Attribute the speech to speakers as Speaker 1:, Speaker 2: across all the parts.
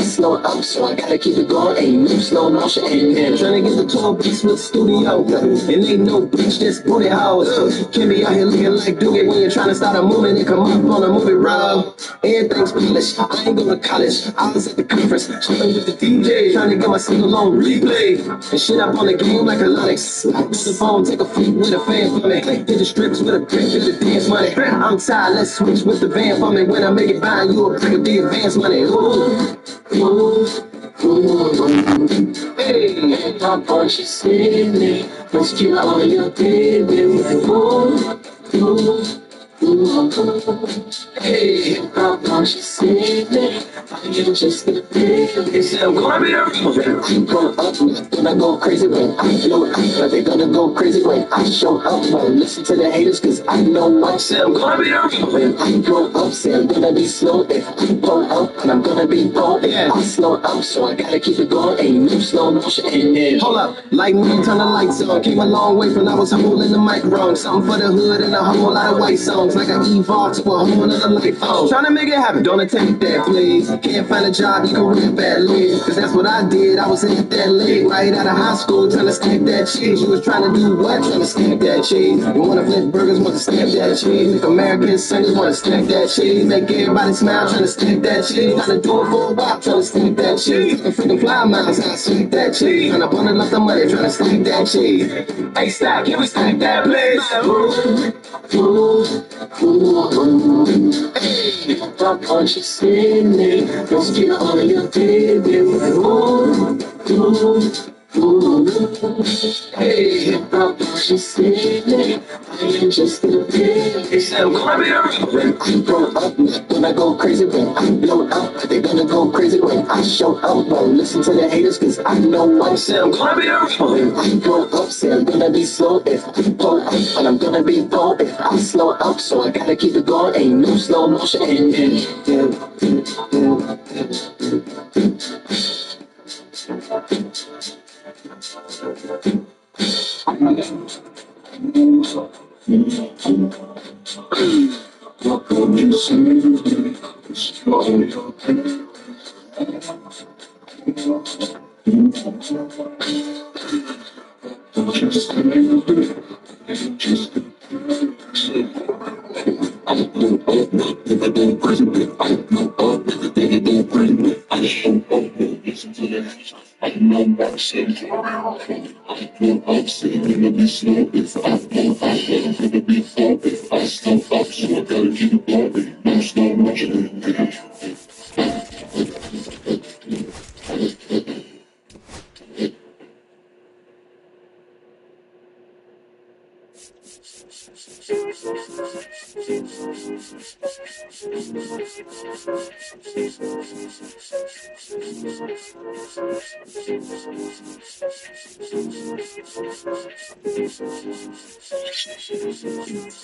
Speaker 1: I slow up, so I gotta keep it going. Ain't no slow motion, ain't there. Tryna get the 12 beats with the studio, and ain't no bitch that's booty house. Can't be out here looking like Doogie when you're trying to start a movement and come up on a movie route. Everything's polished. I ain't go to college. I was at the conference, chilling with the DJ, trying to get my single on replay. And shit up on the game like a Linux. Use the phone, take a fleet with a fan for me. Hit the strips with a brick, hit the dance money. I'm tired, let's switch with the van for me. When I make it by, you a brick of the advance money. Ooh, ooh, ooh. Hey, my punch is silly. Let's get all your baby. Ooh, ooh. Hey, how come she said that? I am just a baby. Said I'm gonna be a rapper. I'm going up, gonna go crazy when I blow up. But they gonna go crazy when I show up. Won't listen to the haters, cause I know what. Said I'm gonna be a rapper. When I grow up, say I'm gonna be slow. If I pull up, and I'm gonna be bold. If I slow up, so I gotta keep it going. Ain't no slow motion in there. Hold up, like me, turn the lights on. Came a long way from I was holding the mic wrong. Something for the hood and a whole lot of white songs. Like I evolved to a whole nother life. Oh, trying to make it happen, don't attempt that, please. Can't find a job, you can rap badly. Cause that's what I did, I was in that league. Right out of high school, trying to stack that cheese. You was trying to do what? Trying to stack that cheese. You wanna flip burgers, want to stack that cheese. Make American singers wanna stack that cheese. Make everybody smile, trying to stack that cheese. Trying to do it for a while, trying to stack that cheese. Taking freaking fly miles, I stack that cheese. Trying to bundle up the money, trying to stack that cheese. Hey, stack, can we stack that, please? Ooh, ooh, ooh. Hey, my punch is silly. Let's get on your baby. Ooh, ooh, ooh. Hey, my punch is silly. I am just a baby. Said I'm gonna be a rapper. When I grow up, gonna go crazy when I blow up. They gonna go crazy when I show up. Won't listen to the haters, cause I know what. Said I'm gonna be a rapper. When I grow up, say I'm gonna be slow. If I pull up, and I'm gonna be bold. If I slow up, so I gotta keep it going. Ain't no slow motion in it.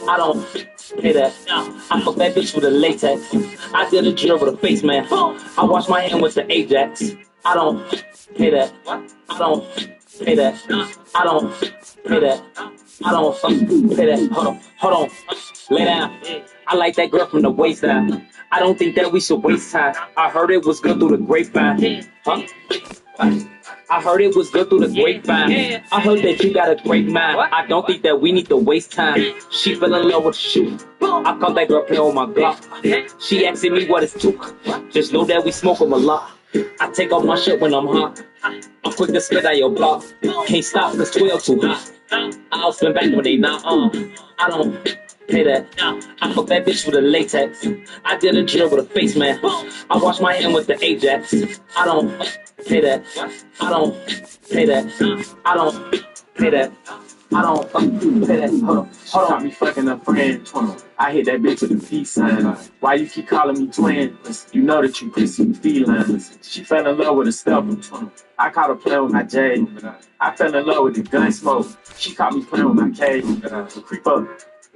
Speaker 2: I don't play that. I fuck that bitch with a latex. I did a drill with a face man. I wash my hand with the Ajax. I don't play that. I don't play that. I don't play that. I don't play that. Hold on. Lay down. I like that girl from the waist down. I don't think that we should waste time. I heard it was good through the grapevine. Huh? I heard it was good through the grapevine. I heard that you got a great mind. I don't think that we need to waste time. She fell in love with the shoe. I caught that girl playing on my Glock. She asking me what it's took. Just know that we smoke 'em a lot. I take off my shirt when I'm hot. I'm quick to spit out your block. Can't stop cause 12 too hot. I'll spin back when they not on. I don't play that. I fuck that bitch with a latex. I did a drill with a face man. I wash my hand with the Ajax. I don't play that. I don't play that. I don't play that. I don't play that. Hold on.
Speaker 3: Me fucking a friend. I hit that bitch with a peace sign. Why you keep calling me twin? You know that you pussy feline. She fell in love with a stepper. I caught her playing with my J. I fell in love with the gun smoke. She caught me playing with my K. Creep up.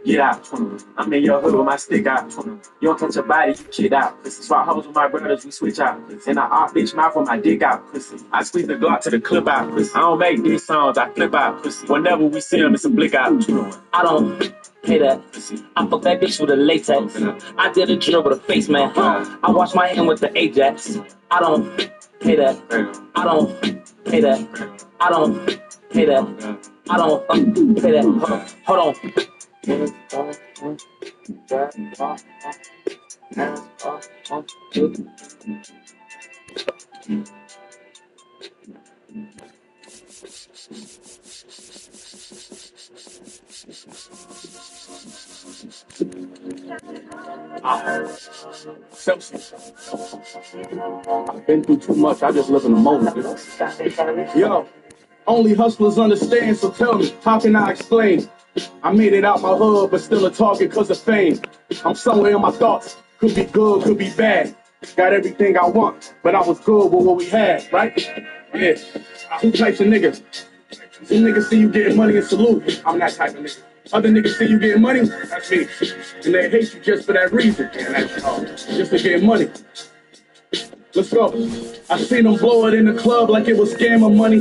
Speaker 3: Get out. I'm in your hood with my stick out. You don't touch your body, you kid out. Pussy. Swap hoes with my brothers, we switch out. And I off bitch mouth with my dick out. Pussy. I squeeze the Glock to the clip out. Pussy. I don't make these songs, I flip out. Pussy. Whenever we see them, it's a blick out.
Speaker 2: I don't pay that. I fuck that bitch with a latex. I did a drill with a face man. I wash my hand with the Ajax. I don't pay that. I don't pay that. I don't pay that. I don't pay that. Hold on.
Speaker 1: I've been through too much, I just live in the moment. Yo, only hustlers understand, so tell me, how can I explain? I made it out my hood, but still a target cause of fame. I'm somewhere in my thoughts, could be good, could be bad. Got everything I want, but I was good with what we had, right? Yeah, two types of niggas. Some niggas see you getting money and salute. I'm that type of nigga. Other niggas see you getting money, that's me. And they hate you just for that reason. And that's just to get money. Let's go. I seen them blow it in the club like it was scammer money.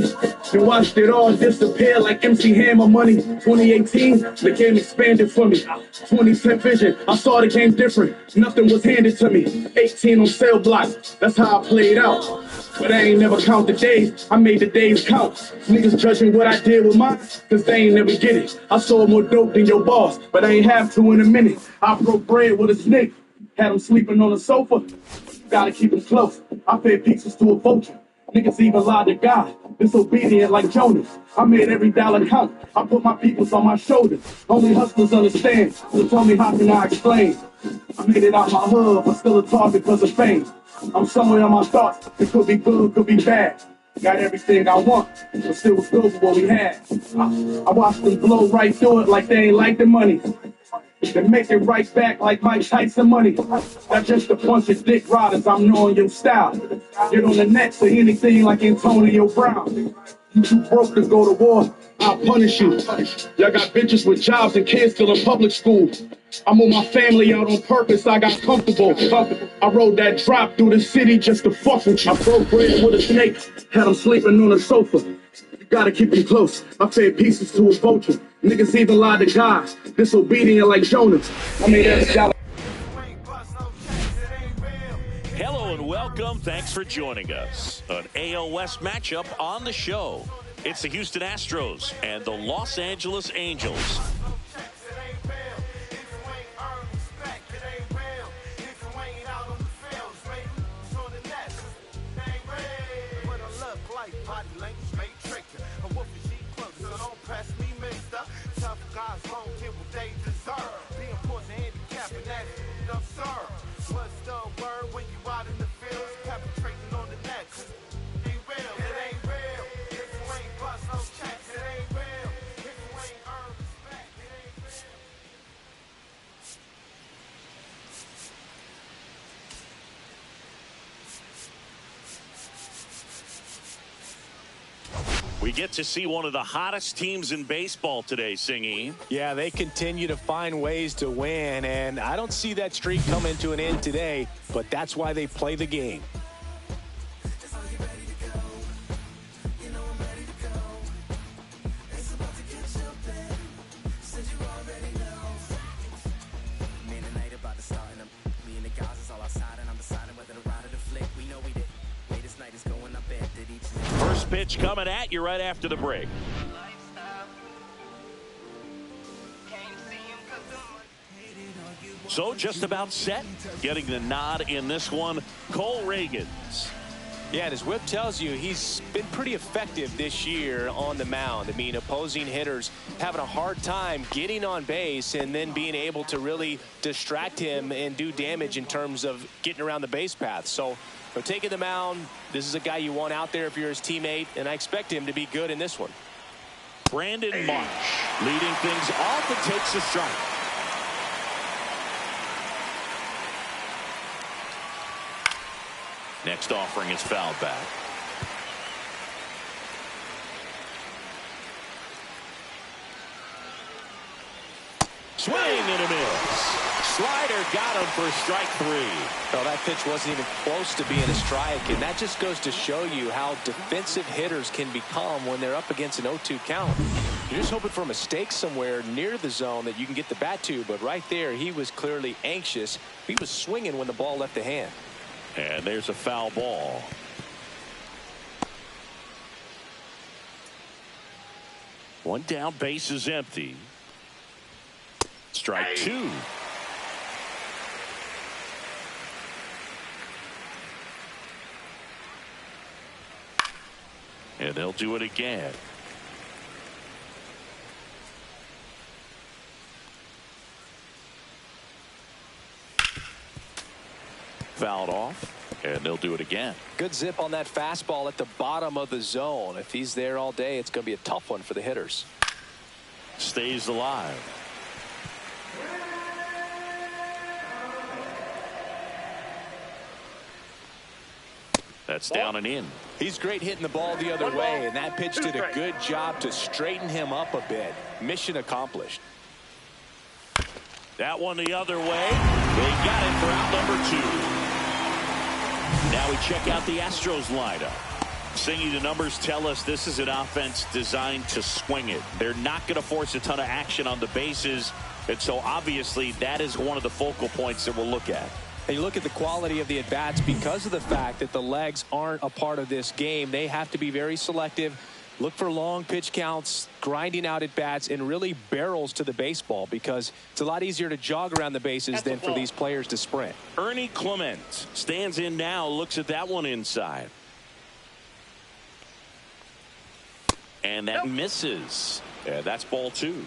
Speaker 1: Then watched it all disappear like MC Hammer money. 2018, the game expanded for me. 2010 vision, I saw the game different. Nothing was handed to me. 18 on sale blocks, that's how I played out. But I ain't never count the days, I made the days count. Niggas judging what I did with mine, cause they ain't never get it. I sold more dope than your boss, but I ain't have to in a minute. I broke bread with a snake, had him sleeping on the sofa. Gotta keep him close. I fed pizzas to a vulture. Niggas even lied to God. Disobedient like Jonas. I made every dollar count. I put my peoples on my shoulders. Only hustlers understand. So tell me, how can I explain? I made it out my hood, but still a target because of fame. I'm somewhere in my thoughts. It could be good, could be bad. Got everything I want, but still was good with what we had. I watched them blow right through it like they ain't like the money. Then make it right back like Mike Tyson money. That's just a bunch of dick riders, I'm knowing your style. Get on the net, say anything like Antonio Brown. You too broke to go to war, I'll punish you. Y'all got bitches with jobs and kids still in public school. I moved my family out on purpose, I got comfortable. I rode that drop through the city just to fuck with you. I broke bread with a snake, had him sleeping on the sofa. You gotta keep him close, I fed pieces to a vulture. Niggas even lied to God, disobedient like Jonas. I made every dollar.
Speaker 4: Hello and welcome. Thanks for joining us. An AL West matchup on the show. It's the Houston Astros and the Los Angeles Angels. We get to see one of the hottest teams in baseball today, Singy.
Speaker 5: Yeah, they continue to find ways to win, and I don't see that streak coming to an end today, but that's why they play the game.
Speaker 4: First pitch coming at you right after the break. So just about set, getting the nod in this one, Cole Reagans.
Speaker 5: Yeah, and his whip tells you he's been pretty effective this year on the mound. I mean, opposing hitters having a hard time getting on base and then being able to really distract him and do damage in terms of getting around the base path. So, taking the mound, this is a guy you want out there if you're his teammate, and I expect him to be good in this one.
Speaker 4: Brandon Marsh leading things off and takes a strike. Next offering is fouled back. Swing and a miss. Slider got him for strike 3.
Speaker 5: Well, that pitch wasn't even close to being a strike, and that just goes to show you how defensive hitters can become when they're up against an 0-2 count. You're just hoping for a mistake somewhere near the zone that you can get the bat to, but right there he was clearly anxious. He was swinging when the ball left the hand.
Speaker 4: And there's a foul ball. One down, base is empty. Strike 2. And they'll do it again. Fouled off, and they'll do it again.
Speaker 5: Good zip on that fastball at the bottom of the zone. If he's there all day, it's going to be a tough one for the hitters.
Speaker 4: Stays alive. That's down and in.
Speaker 5: He's great hitting the ball the other way, and that pitch did a good job to straighten him up a bit. Mission accomplished.
Speaker 4: That one the other way. They got it for out number 2. Now we check out the Astros lineup. Singy, the numbers tell us this is an offense designed to swing it. They're not going to force a ton of action on the bases, and so obviously that is one of the focal points that we'll look at.
Speaker 5: And you look at the quality of the at-bats because of the fact that the legs aren't a part of this game. They have to be very selective, look for long pitch counts, grinding out at-bats, and really barrels to the baseball because it's a lot easier to jog around the bases than for these players to sprint.
Speaker 4: Ernie Clement stands in now, looks at that one inside. And that misses. Yeah, that's ball 2.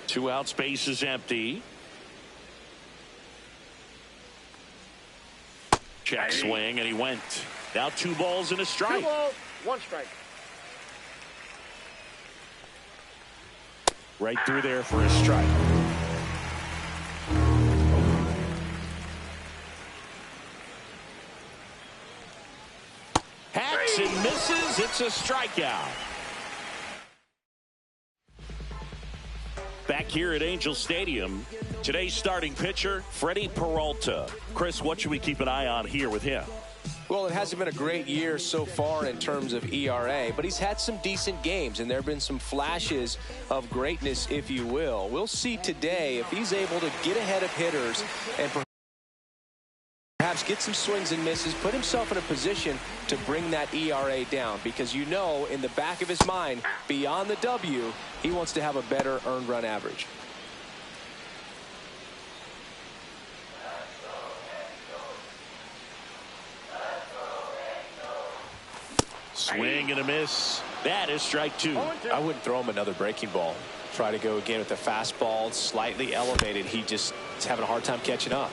Speaker 4: 2 outs, base is empty. Check swing, and he went. Now 2 balls and a strike.
Speaker 6: 2 balls, 1 strike.
Speaker 4: Right through there for a strike. Hacks and misses. It's a strikeout. Back here at Angel Stadium, today's starting pitcher, Freddie Peralta. Chris, what should we keep an eye on here with him?
Speaker 5: Well, it hasn't been a great year so far in terms of ERA, but he's had some decent games, and there have been some flashes of greatness, if you will. We'll see today if he's able to get ahead of hitters and perhaps get some swings and misses, put himself in a position to bring that ERA down, because you know in the back of his mind, beyond the W, he wants to have a better earned run average.
Speaker 4: Swing and a miss. That is strike 2.
Speaker 5: I wouldn't throw him another breaking ball. Try to go again with the fastball, slightly elevated. He just is having a hard time catching up.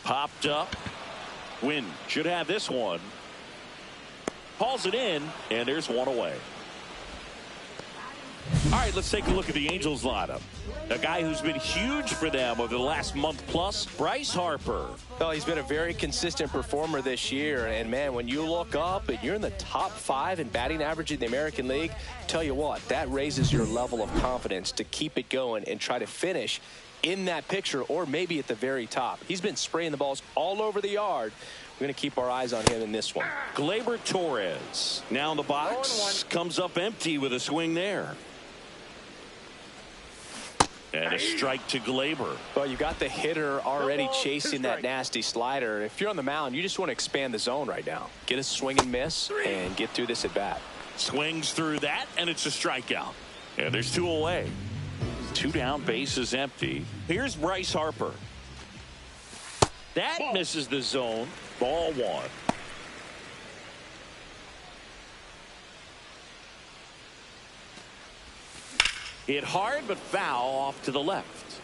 Speaker 4: Popped up. Wynn should have this one. Hauls it in, and there's one away. All right, let's take a look at the Angels lineup. A guy who's been huge for them over the last month plus, Bryce Harper.
Speaker 5: Well, he's been a very consistent performer this year, and man, when you look up and you're in the top 5 in batting average in the American League, tell you what, that raises your level of confidence to keep it going and try to finish in that picture or maybe at the very top. He's been spraying the balls all over the yard. We're going to keep our eyes on him in this one.
Speaker 4: Gleyber Torres now in the box, comes up empty with a swing there. And a strike to Gleyber.
Speaker 5: Well, you got the hitter already chasing that nasty slider. If you're on the mound, you just want to expand the zone right now. Get a swing and miss and get through this at bat.
Speaker 4: Swings through that, and it's a strikeout. And there's 2 away. 2 down, base is empty. Here's Bryce Harper. That misses the zone. Ball 1. Hit hard but foul off to the left.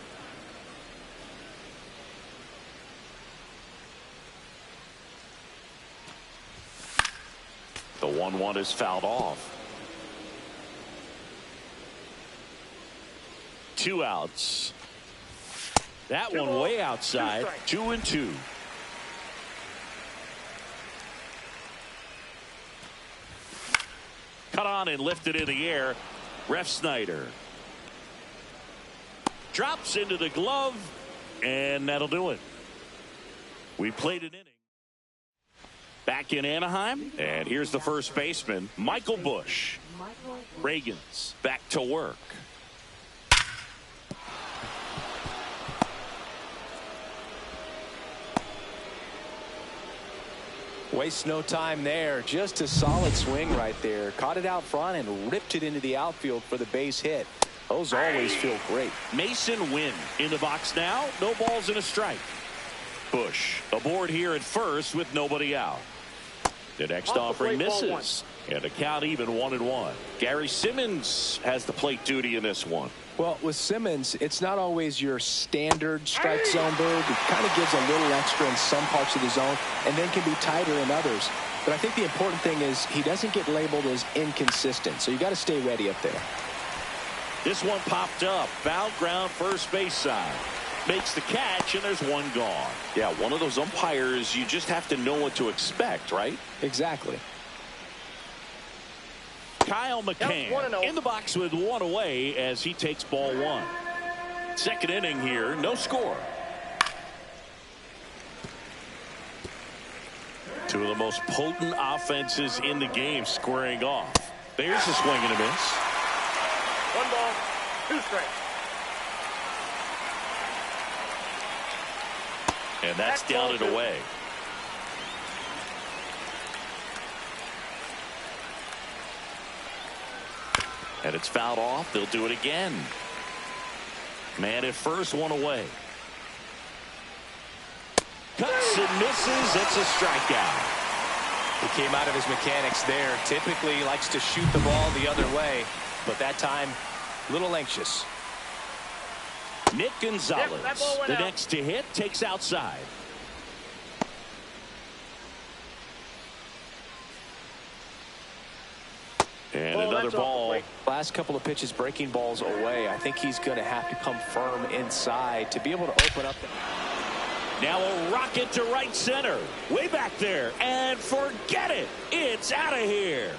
Speaker 4: The 1-1 is fouled off. 2 outs. That one way outside. 2-2. Cut on and lifted in the air. Ref Snyder drops into the glove, and that'll do it. We played an inning. Back in Anaheim, and here's the first baseman, Michael Busch. Reagan's back to work.
Speaker 5: Waste no time there. Just a solid swing right there. Caught it out front and ripped it into the outfield for the base hit. Those always feel great.
Speaker 4: Mason Wynn in the box now. No balls and a strike. Busch aboard here at first with nobody out. The next offering misses, and the count even 1-1. Gary Simmons has the plate duty in this one.
Speaker 5: Well, with Simmons, it's not always your standard strike zone bird. It kind of gives a little extra in some parts of the zone and then can be tighter in others. But I think the important thing is he doesn't get labeled as inconsistent, so you got to stay ready up there.
Speaker 4: This one popped up. Foul ground, first base side. Makes the catch, and there's one gone. Yeah, one of those umpires, you just have to know what to expect, right?
Speaker 5: Exactly.
Speaker 4: Kyle McCann in the box with one away as he takes ball one. Second inning here, no score. Two of the most potent offenses in the game squaring off. There's a swing and a miss.
Speaker 3: 1 ball, 2 strikes.
Speaker 4: And that's down and away. And it's fouled off. They'll do it again. Man at first, one away. Cuts and misses. It's a strikeout.
Speaker 5: He came out of his mechanics there. Typically likes to shoot the ball the other way, but that time a little anxious.
Speaker 4: Nick Gonzalez, the next to hit, takes outside. And another ball.
Speaker 5: Last couple of pitches breaking balls away. I think he's going to have to come firm inside to be able to open up.
Speaker 4: Now a rocket to right center. Way back there. And forget it. It's out of here.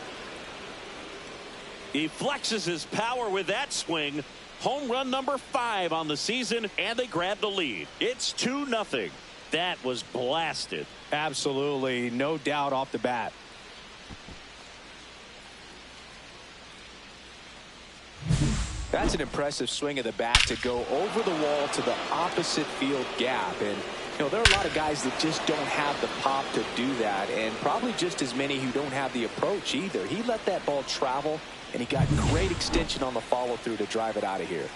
Speaker 4: He flexes his power with that swing. Home run number 5 on the season, and they grab the lead. It's 2-0. That was blasted.
Speaker 5: Absolutely. No doubt off the bat. That's an impressive swing of the bat to go over the wall to the opposite field gap. And, you know, there are a lot of guys that just don't have the pop to do that, and probably just as many who don't have the approach either. He let that ball travel, and he got great extension on the follow-through to drive it out of here.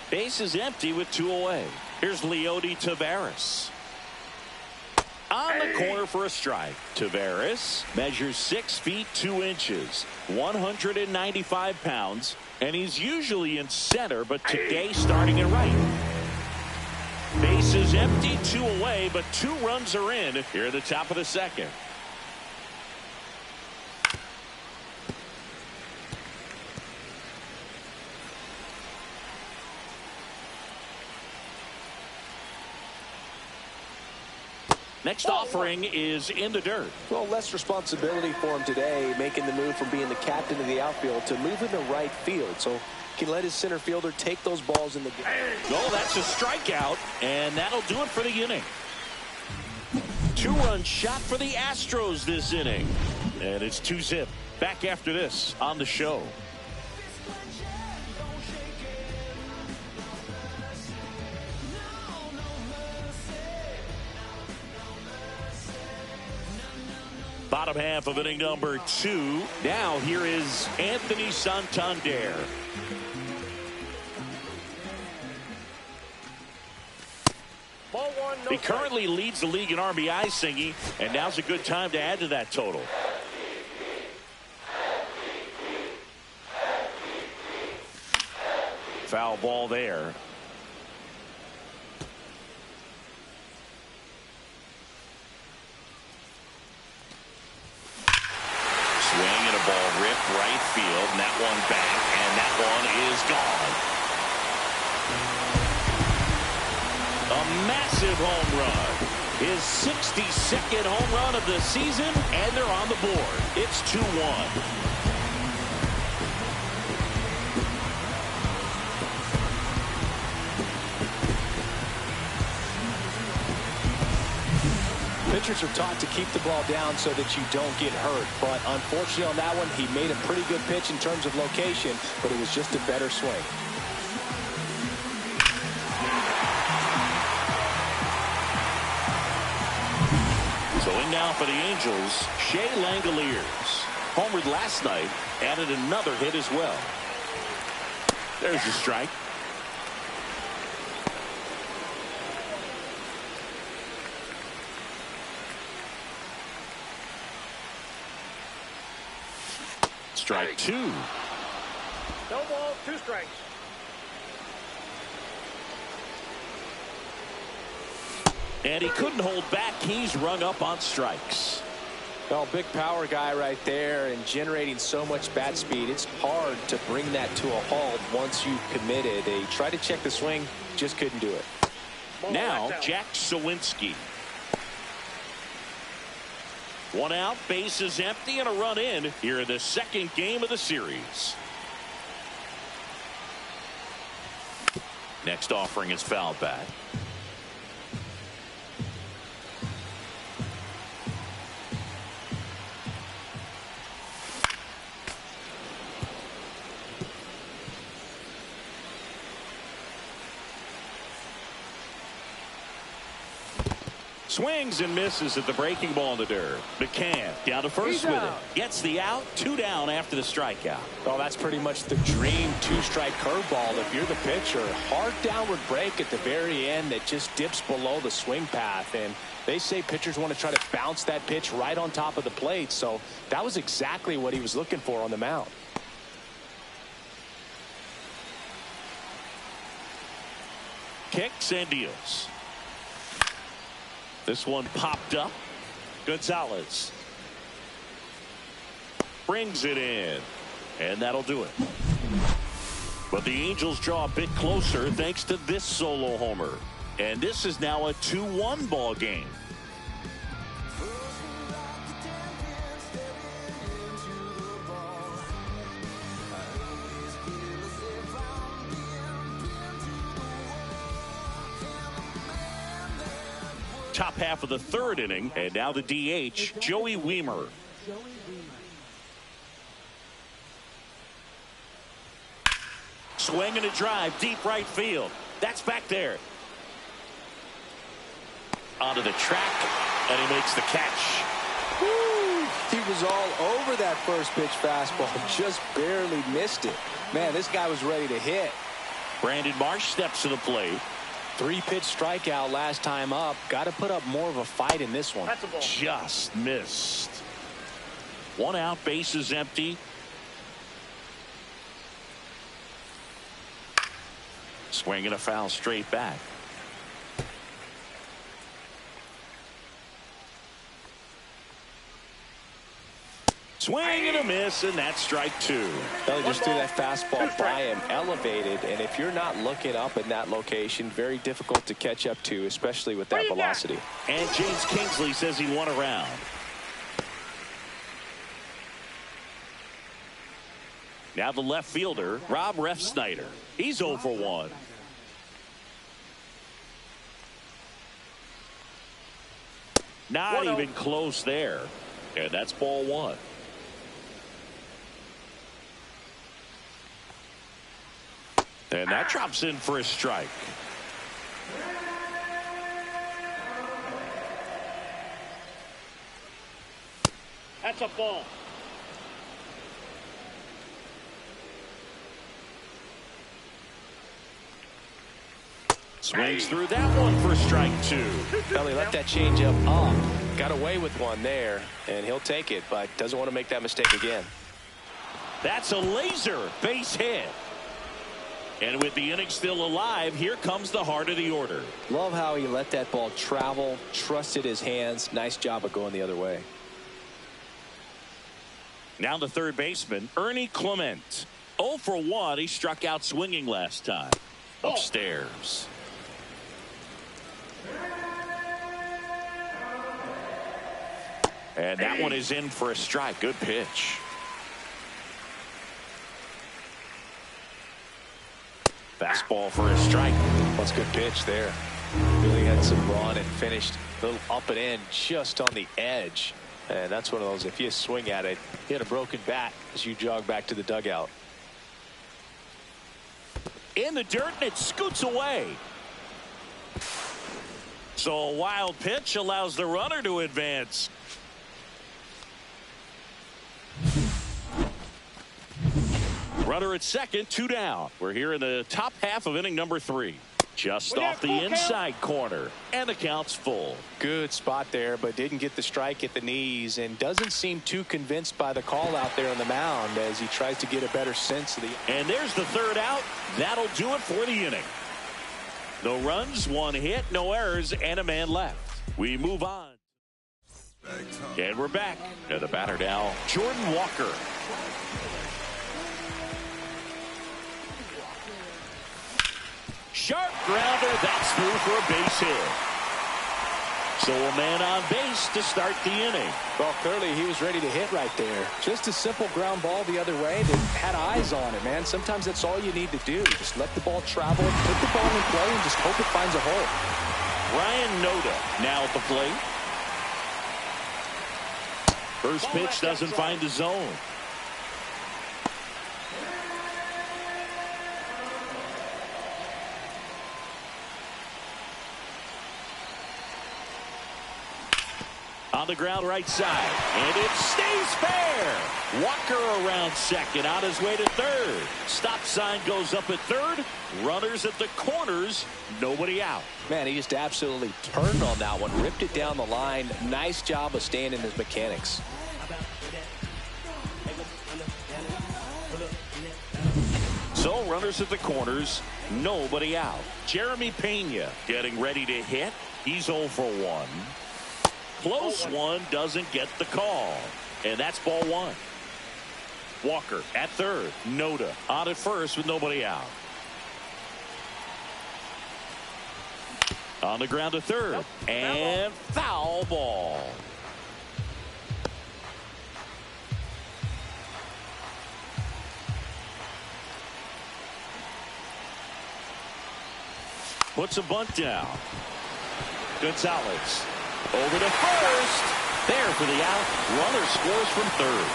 Speaker 4: Base is empty with 2 away. Here's Leody Taveras. On the corner for a strike. Taveras measures 6 feet 2 inches, 195 pounds, and he's usually in center, but today starting in right. Base is empty, 2 away, but 2 runs are in here at the top of the second. Next offering is in the dirt.
Speaker 5: Well, less responsibility for him today, making the move from being the captain of the outfield to moving to right field. So he can let his center fielder take those balls in the game.
Speaker 4: Oh, that's a strikeout, and that'll do it for the inning. 2-run shot for the Astros this inning. And it's 2-zip. Back after this on the show. Bottom half of inning number 2. Now here is Anthony Santander. He currently leads the league in RBI, Singy, and now's a good time to add to that total. Foul ball there. Ball ripped right field, and that one back, and that one is gone. massive home run. His 62nd home run of the season, and they're on the board. It's 2-1.
Speaker 5: Pitchers are taught to keep the ball down so that you don't get hurt. But unfortunately on that one, he made a pretty good pitch in terms of location, but it was just a better swing.
Speaker 4: So in now for the Angels, Shea Langoliers. Homered last night, added another hit as well. There's a strike. Strike two.
Speaker 6: No ball, 2 strikes.
Speaker 4: And he couldn't hold back. He's rung up on strikes.
Speaker 5: Well, big power guy right there and generating so much bat speed. It's hard to bring that to a halt once you've committed. They tried to check the swing, just couldn't do it.
Speaker 4: Now, Jack Sawinski. 1 out, bases empty, and a run in here in the second game of the series. Next offering is fouled back. Swings and misses at the breaking ball in the dirt. McCann down to first with it. Gets the out. 2 down after the strikeout.
Speaker 5: Well, that's pretty much the dream 2-strike curveball. If you're the pitcher, hard downward break at the very end that just dips below the swing path. And they say pitchers want to try to bounce that pitch right on top of the plate. So that was exactly what he was looking for on the mound.
Speaker 4: Kicks and deals. This one popped up. Gonzalez brings it in, and that'll do it. But the Angels draw a bit closer thanks to this solo homer. And this is now a 2-1 ball game. Top half of the third inning, and now the DH, Joey Wiemer. Swing and a drive, deep right field. That's back there. Onto the track, and he makes the catch.
Speaker 5: Woo! He was all over that first pitch fastball, just barely missed it. Man, this guy was ready to hit.
Speaker 4: Brandon Marsh steps to the plate.
Speaker 5: 3-pitch strikeout last time up. Got to put up more of a fight in this one.
Speaker 4: Just missed. 1 out, bases empty. Swing and a foul straight back. Swing and a miss, and that's strike 2.
Speaker 5: They just threw that fastball by him, elevated, and if you're not looking up in that location, very difficult to catch up to, especially with that velocity.
Speaker 4: And James Kingsley says he won a round. Now the left fielder, Rob Refsnyder. He's 0 for 1. Not even close there. And that's ball 1. And that drops in for a strike.
Speaker 6: That's a ball.
Speaker 4: Swings through that one for strike 2.
Speaker 5: Well, he let that changeup up. Got away with one there, and he'll take it, but doesn't want to make that mistake again.
Speaker 4: That's a laser base hit. And with the inning still alive, here comes the heart of the order.
Speaker 5: Love how he let that ball travel, trusted his hands. Nice job of going the other way.
Speaker 4: Now the third baseman, Ernie Clement. 0 for 1. He struck out swinging last time. Upstairs. And that one is in for a strike. Good pitch. Fastball for a strike.
Speaker 5: That's a good pitch there. Really had some run and finished a little up and in just on the edge. And that's one of those, if you swing at it, hit a broken bat as you jog back to the dugout.
Speaker 4: In the dirt, and it scoots away. So a wild pitch allows the runner to advance. Runner at second, 2 down. We're here in the top half of inning number 3. Just off the inside corner, and the count's full.
Speaker 5: Good spot there, but didn't get the strike at the knees, and doesn't seem too convinced by the call out there on the mound as he tries to get a better sense of the.
Speaker 4: And there's the 3rd out. That'll do it for the inning. No runs, 1 hit, no errors, and a man left. We move on. And we're back. And the batter now, Jordan Walker. Sharp grounder, that's through for a base hit. So a man on base to start the inning.
Speaker 5: Well, clearly he was ready to hit right there. Just a simple ground ball the other way that had eyes on it, man. Sometimes that's all you need to do. Just let the ball travel, put the ball in play, and just hope it finds a hole.
Speaker 4: Ryan Noda now at the plate. First pitch doesn't find the zone. On the ground right side, and it stays fair. Walker around second, on his way to third. Stop sign goes up at third. Runners at the corners, nobody out.
Speaker 5: Man, he just absolutely turned on that one, ripped it down the line. Nice job of staying in his mechanics.
Speaker 4: So runners at the corners, nobody out. Jeremy Pena getting ready to hit. He's 0 for 1. Close one, doesn't get the call. And that's ball 1. Walker at third. Noda on at first with nobody out. On the ground to third. And foul ball. Puts a bunt down. Gonzalez. Over to first. There for the out. Runner scores from third.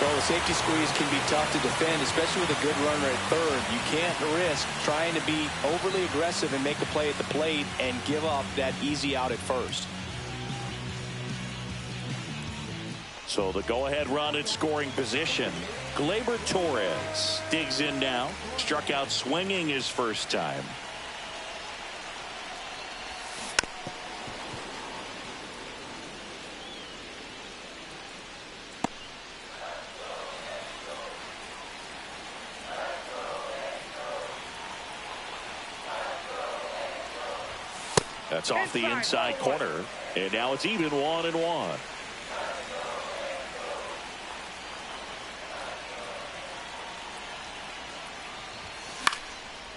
Speaker 5: Well, the safety squeeze can be tough to defend, especially with a good runner at third. You can't risk trying to be overly aggressive and make a play at the plate and give up that easy out at first.
Speaker 4: So the go-ahead run in scoring position. Gleyber Torres digs in now. Struck out swinging his first time. That's off the inside corner, and now it's even 1-1.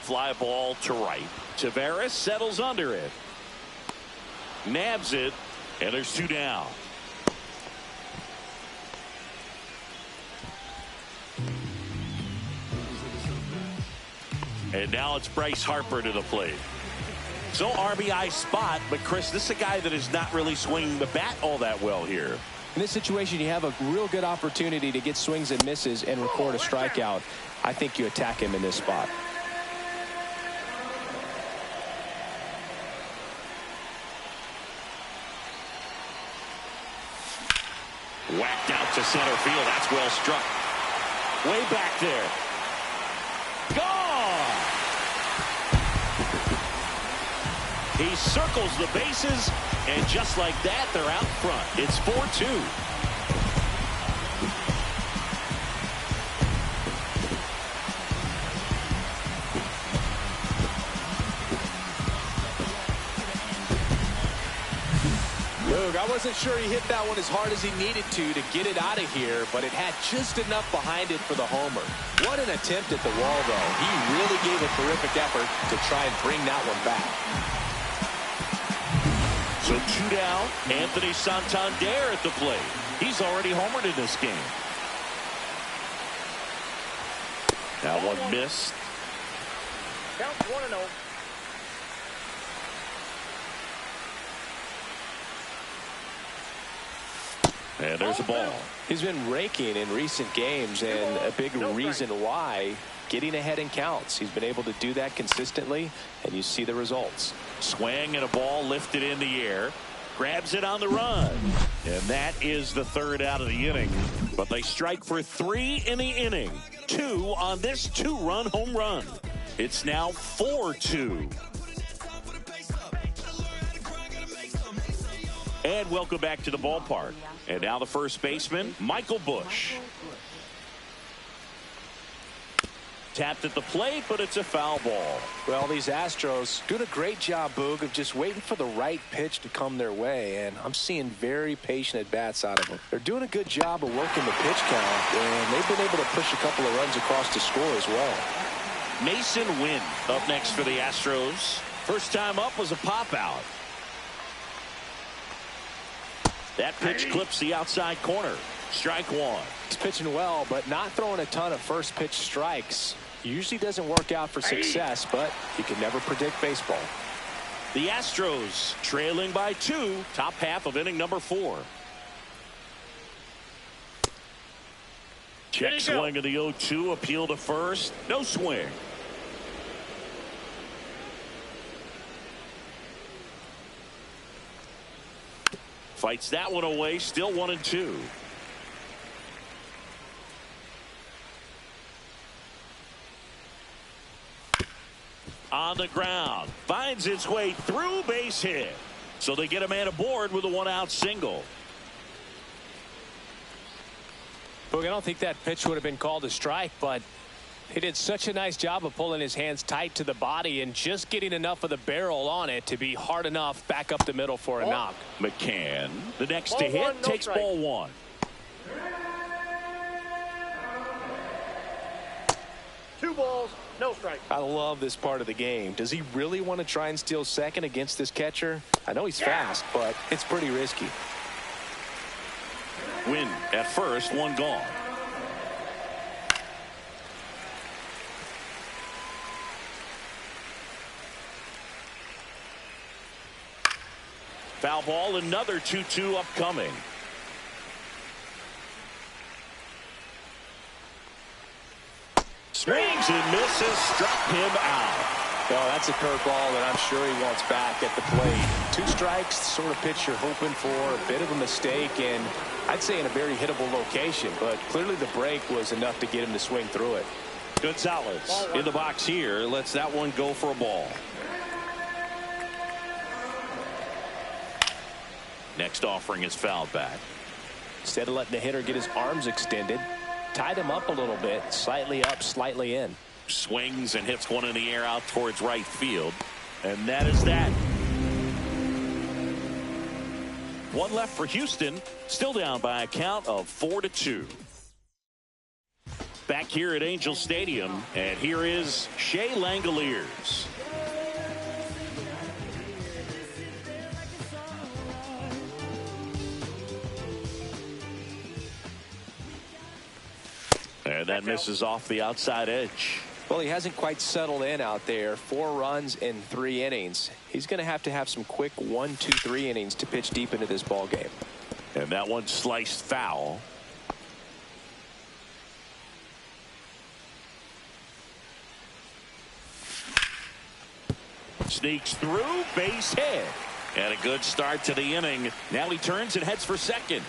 Speaker 4: Fly ball to right. Tavares settles under it. Nabs it, and there's 2 down. And now it's Bryce Harper to the plate. So RBI spot, but Chris, this is a guy that is not really swinging the bat all that well here.
Speaker 5: In this situation, you have a real good opportunity to get swings and misses and record a strikeout. I think you attack him in this spot.
Speaker 4: Whacked out to center field. That's well struck. Way back there. Gone! He circles the bases, and just like that, they're out front. It's 4-2.
Speaker 5: Luke, I wasn't sure he hit that one as hard as he needed to get it out of here, but it had just enough behind it for the homer. What an attempt at the wall, though. He really gave a terrific effort to try and bring that one back.
Speaker 4: So So 2 down. Anthony Santander at the plate. He's already homered in this game. Now one missed.
Speaker 6: Count 1-0.
Speaker 4: And there's a ball.
Speaker 5: He's been raking in recent games, and a big reason why, getting ahead in counts. He's been able to do that consistently, and you see the results.
Speaker 4: Swing and a ball lifted in the air. Grabs it on the run. And that is the third out of the inning. But they strike for 3 in the inning. 2 on this 2-run home run. It's now 4-2. And welcome back to the ballpark. And now the first baseman, Michael Busch. Tapped at the plate, but it's a foul ball.
Speaker 5: Well, these Astros doing a great job, Boog, of just waiting for the right pitch to come their way, and I'm seeing very patient at-bats out of them. They're doing a good job of working the pitch count, and they've been able to push a couple of runs across the score as well.
Speaker 4: Mason Wynn up next for the Astros. First time up was a pop-out. That pitch clips the outside corner. Strike one.
Speaker 5: He's pitching well, but not throwing a ton of first pitch strikes. Usually doesn't work out for success, but you can never predict baseball.
Speaker 4: The Astros trailing by 2, top half of inning number 4. Check swing of the 0-2, appeal to first, no swing. Fights that one away, still 1-2. On the ground, finds its way through, base hit. So they get a man aboard with a 1-out single.
Speaker 5: Look, I don't think that pitch would have been called a strike, but he did such a nice job of pulling his hands tight to the body and just getting enough of the barrel on it to be hard enough back up the middle for a knock.
Speaker 4: McCann, the next to hit,
Speaker 6: Ball one, no
Speaker 4: takes
Speaker 6: strike.
Speaker 4: ball 1.
Speaker 6: 2 balls, no strike.
Speaker 5: I love this part of the game. Does he really want to try and steal second against this catcher? I know he's fast, but it's pretty risky.
Speaker 4: Win at first, 1 gone. Foul ball, another 2-2 upcoming. Swings and misses, struck him out.
Speaker 5: Well, that's a curveball that I'm sure he wants back at the plate. 2 strikes, sort of pitch you're hoping for, a bit of a mistake, and I'd say in a very hittable location, but clearly the break was enough to get him to swing through it.
Speaker 4: Gonzalez in the box here, lets that one go for a ball. Next offering is fouled back.
Speaker 5: Instead of letting the hitter get his arms extended, tied him up a little bit, slightly up, slightly in.
Speaker 4: Swings and hits one in the air out towards right field. And that is that. 1 left for Houston, still down by a count of 4-2. Back here at Angel Stadium, and here is Shea Langoliers. And that misses off the outside edge.
Speaker 5: Well, he hasn't quite settled in out there. 4 runs in 3 innings. He's going to have some quick 1, 2, 3 innings to pitch deep into this ball game.
Speaker 4: And that one sliced foul. Sneaks through, base hit. And a good start to the inning. Now he turns and heads for second.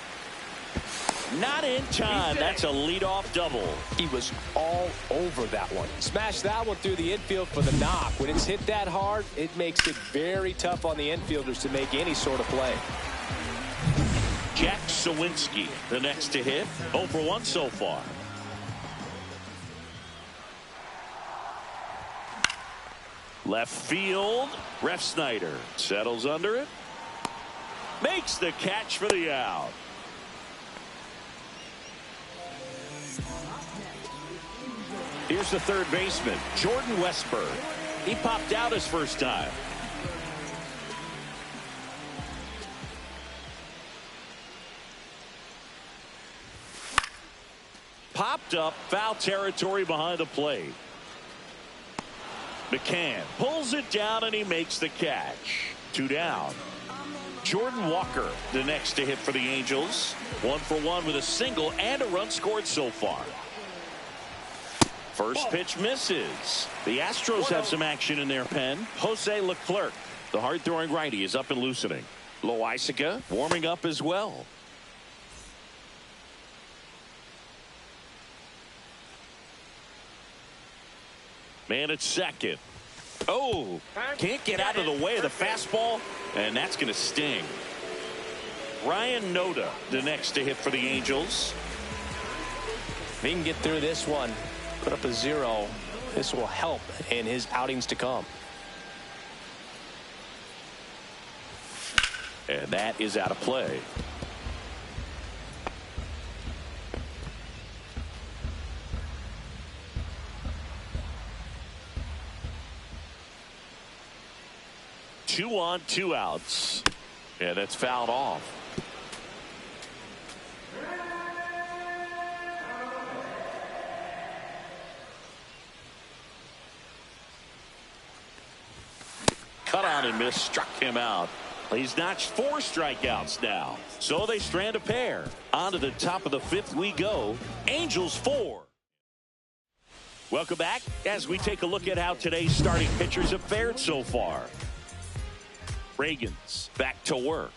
Speaker 4: Not in time. That's a leadoff double.
Speaker 5: He was all over that one. Smashed that one through the infield for the knock. When it's hit that hard, it makes it very tough on the infielders to make any sort of play.
Speaker 4: Jack Sawinski, the next to hit. 0 for 1 so far. Left field. Ref Snyder settles under it. Makes the catch for the out. Here's the third baseman, Jordan Westburg. He popped out his first time. Popped up, foul territory behind the plate. McCann pulls it down and he makes the catch. 2 down. Jordan Walker, the next to hit for the Angels. 1 for 1 with a single and a run scored so far. First pitch misses. The Astros have some action in their pen. Jose Leclerc, the hard-throwing righty, is up and loosening. Loaisiga warming up as well. Man at second. Oh, can't get out of the way of the fastball, and that's going to sting. Ryan Noda, the next to hit for the Angels.
Speaker 5: If he can get through this one, put up a 0, this will help in his outings to come.
Speaker 4: And that is out of play. Two on, 2 outs. And that's fouled off. Cut on and miss, struck him out. He's notched 4 strikeouts now. So they strand a pair. On to the top of the 5th we go. Angels 4. Welcome back as we take a look at how today's starting pitchers have fared so far. Reagan's back to work.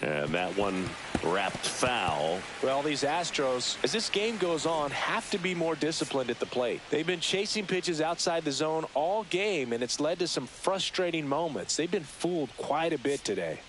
Speaker 4: And that one wrapped foul.
Speaker 5: Well, these Astros, as this game goes on, have to be more disciplined at the plate. They've been chasing pitches outside the zone all game, and it's led to some frustrating moments. They've been fooled quite a bit today.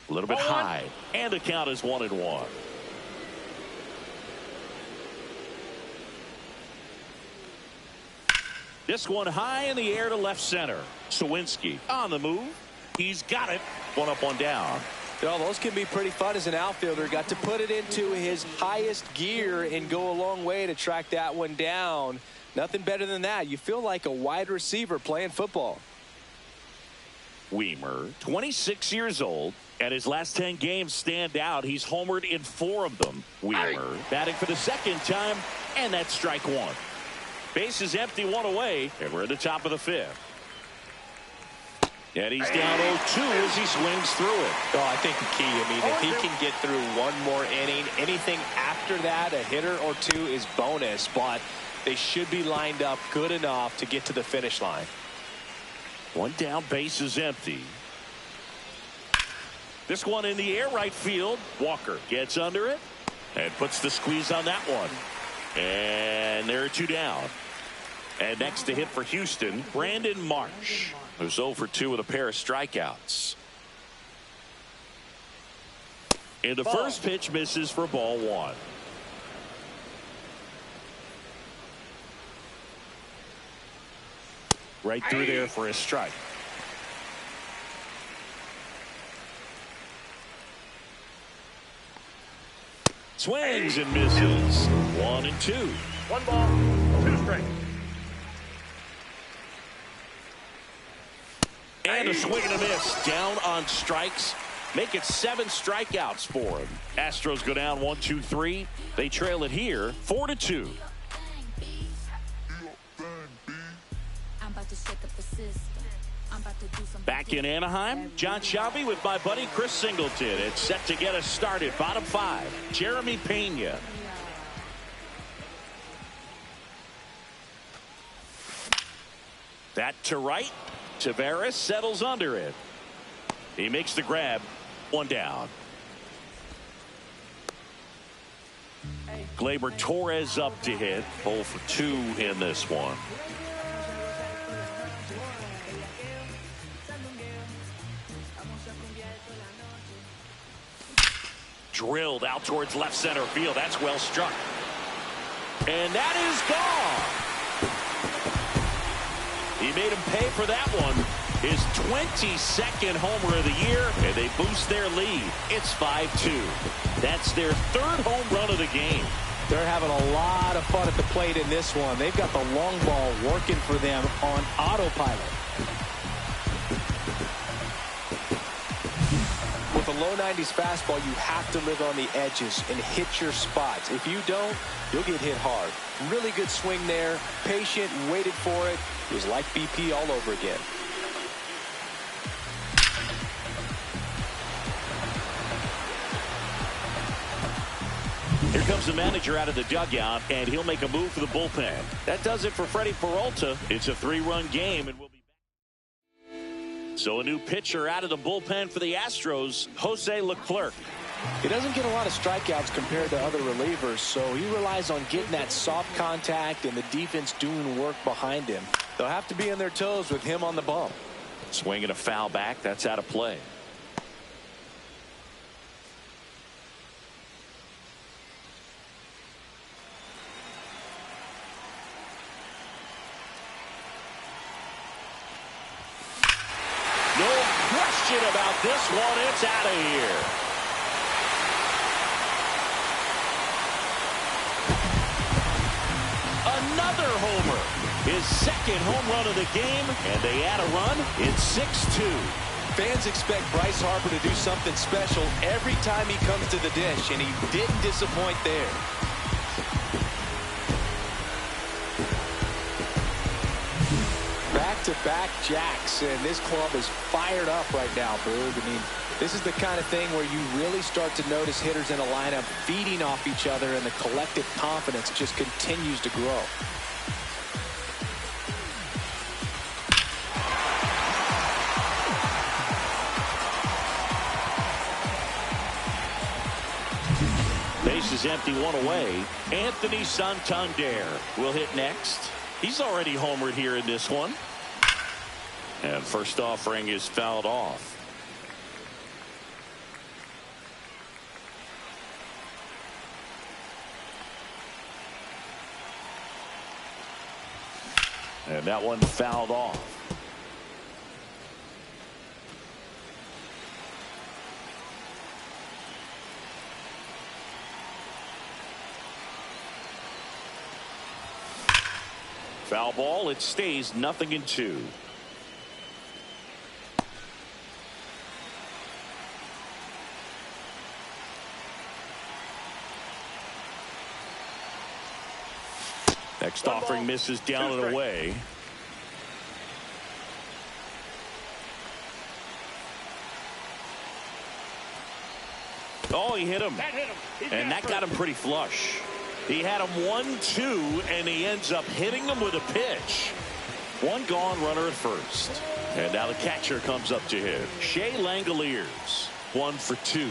Speaker 4: A little bit high, and the count is 1-1. This one high in the air to left center. Sawinski on the move. He's got it. 1 up, 1 down.
Speaker 5: Well, those can be pretty fun as an outfielder. Got to put it into his highest gear and go a long way to track that one down. Nothing better than that. You feel like a wide receiver playing football.
Speaker 4: Weimer, 26 years old, and his last 10 games stand out. He's homered in 4 of them. Weimer batting for the 2nd time, and that's strike 1. Base is empty, 1 away, and we're at the top of the 5th. And he's down 0-2 as he swings through it.
Speaker 5: Oh, I think the key, I mean, if he can get through 1 more inning, anything after that, a hitter or 2 is bonus, but they should be lined up good enough to get to the finish line.
Speaker 4: 1 down, base is empty. This one in the air, right field. Walker gets under it and puts the squeeze on that one. And there are 2 down. And next to hit for Houston, Brandon Marsh, who's 0 for 2 with a pair of strikeouts. And the first pitch misses for ball 1. Right through there for a strike. Swings and misses. 1-2.
Speaker 6: 1 ball, 2 strikes.
Speaker 4: And a swing and a miss. Down on strikes. Make it 7 strikeouts for him. Astros go down 1-2-3. They trail it here 4-2. Back in Anaheim, John Shelby with my buddy Chris Singleton. It's set to get us started. Bottom 5, Jeremy Pena. That to right. Tavares settles under it. He makes the grab. 1 down. Gleyber Torres up to hit. 0 for 2 in this one. Drilled out towards left center field. That's well struck. And that is gone. He made him pay for that one. his 22nd homer of the year, and they boost their lead. It's 5-2. That's their third home run of the game.
Speaker 5: They're having a lot of fun at the plate in this one. They've got the long ball working for them on autopilot. With a low 90s fastball, you have to live on the edges and hit your spots. If you don't, you'll get hit hard. Really good swing there. Patient, waited for it. It was like BP all over again.
Speaker 4: Here comes the manager out of the dugout, and he'll make a move for the bullpen. That does it for Freddie Peralta. It's a 3-run game, and we'll be back. So a new pitcher out of the bullpen for the Astros, Jose Leclerc.
Speaker 5: He doesn't get a lot of strikeouts compared to other relievers, so he relies on getting that soft contact and the defense doing work behind him. They'll have to be on their toes with him on the bump.
Speaker 4: Swinging a foul back. That's out of play. No question about this one. It's out of here. Another homer. His second home run of the game, and they add a run. It's 6-2.
Speaker 5: Fans expect Bryce Harper to do something special every time he comes to the dish, and he didn't disappoint there. Back-to-back jacks, and this club is fired up right now, Boog. I mean, this is the kind of thing where you really start to notice hitters in a lineup feeding off each other, and the collective confidence just continues to grow.
Speaker 4: Base is empty, one away. Anthony Santander will hit next. He's already homered here in this one. And first offering is fouled off. And that one fouled off. Foul ball. It stays 0-2. Next offering misses down and away. Oh, he hit him. And that got him pretty flush. He had him 1-2, and he ends up hitting him with a pitch. One gone, runner at first. And now the catcher comes up to him. Shea Langoliers, 1 for 2.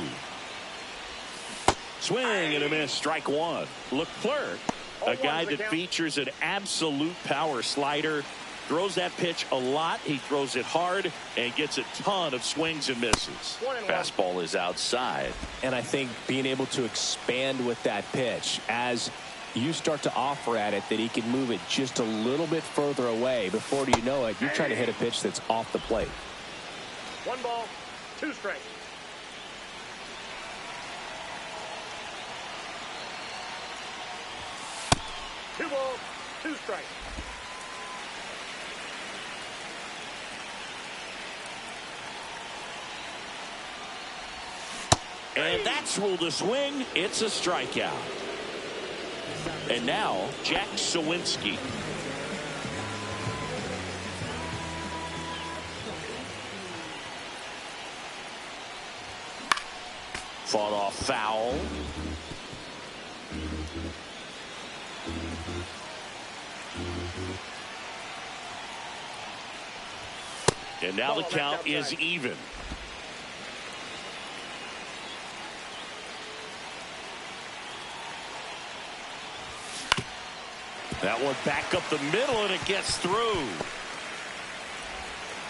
Speaker 4: Swing and a miss, strike one. Leclerc, a guy that features an absolute power slider. Throws that pitch a lot. He throws it hard and gets a ton of swings and misses. Fastball is outside.
Speaker 5: And I think being able to expand with that pitch as you start to offer at it that he can move it just a little bit further away. Before you know it, you're trying to hit a pitch that's off the plate.
Speaker 6: 1 ball, 2 strikes. Two balls, 2 strikes.
Speaker 4: And that's ruled a swing. It's a strikeout. And now Jack Sawinski. Fought off foul. And now the count is even. That one back up the middle, and it gets through.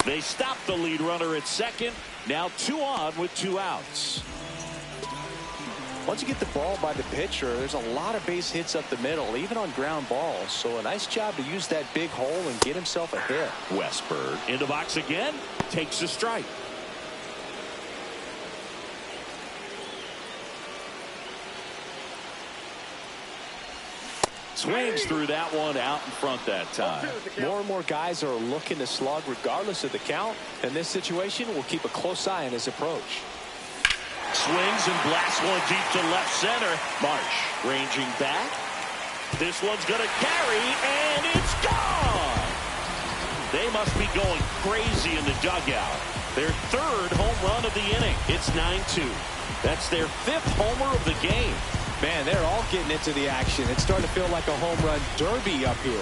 Speaker 4: They stop the lead runner at second. Now 2 on with 2 outs.
Speaker 5: Once you get the ball by the pitcher, there's a lot of base hits up the middle, even on ground balls. So a nice job to use that big hole and get himself a hit.
Speaker 4: Westberg in the box again, takes a strike. Swings through that one out in front that time.
Speaker 5: More and more guys are looking to slug regardless of the count. In this situation, we'll keep a close eye on his approach.
Speaker 4: Swings and blasts one deep to left center. Marsh ranging back. This one's going to carry, and it's gone. They must be going crazy in the dugout. Their third home run of the inning. It's 9-2. That's their fifth homer of the game.
Speaker 5: Man, they're all getting into the action. It's starting to feel like a home run derby up here.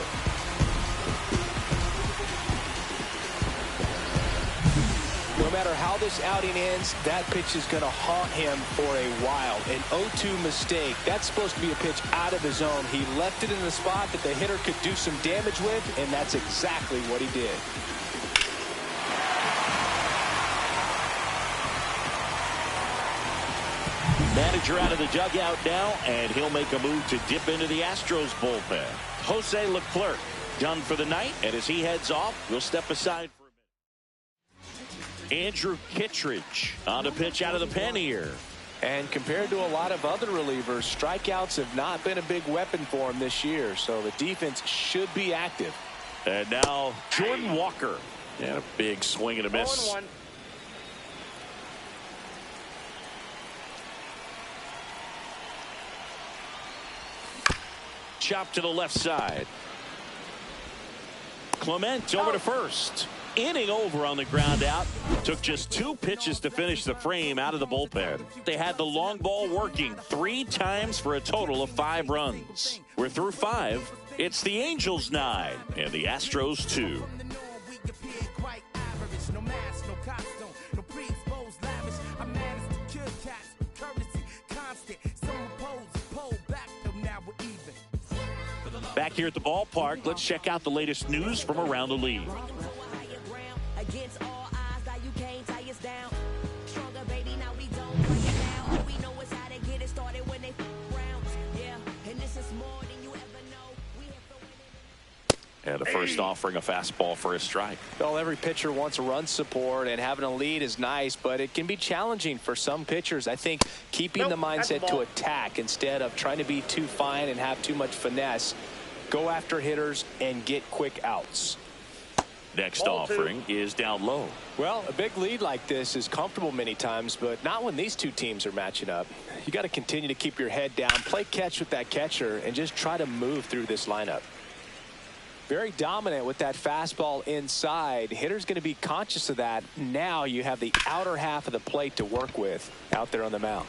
Speaker 5: No matter how this outing ends, that pitch is going to haunt him for a while. An 0-2 mistake. That's supposed to be a pitch out of the zone. He left it in the spot that the hitter could do some damage with, and that's exactly what he did.
Speaker 4: Manager out of the dugout now, and he'll make a move to dip into the Astros bullpen. Jose Leclerc done for the night, and as he heads off, we'll step aside for a minute. Andrew Kittredge on the pitch out of the pen here.
Speaker 5: And compared to a lot of other relievers, strikeouts have not been a big weapon for him this year, so the defense should be active.
Speaker 4: And now Jordan Walker. And a big swing and a miss.
Speaker 6: 0-1.
Speaker 4: Chop to the left side. Clement over to first. Inning over on the ground out. Took just 2 pitches to finish the frame out of the bullpen. They had the long ball working 3 times for a total of 5 runs. We're through 5. It's the Angels 9 and the Astros 2. Back here at the ballpark, let's check out the latest news from around the league. And the first offering a fastball for a strike.
Speaker 5: Well, every pitcher wants run support, and having a lead is nice, but it can be challenging for some pitchers. I think keeping the mindset to attack instead of trying to be too fine and have too much finesse. Go after hitters and get quick outs.
Speaker 4: Next offering is down low.
Speaker 5: Well, a big lead like this is comfortable many times, but not when these two teams are matching up. You got to continue to keep your head down, play catch with that catcher, and just try to move through this lineup. Very dominant with that fastball inside. Hitter's going to be conscious of that. Now you have the outer half of the plate to work with out there on the mound.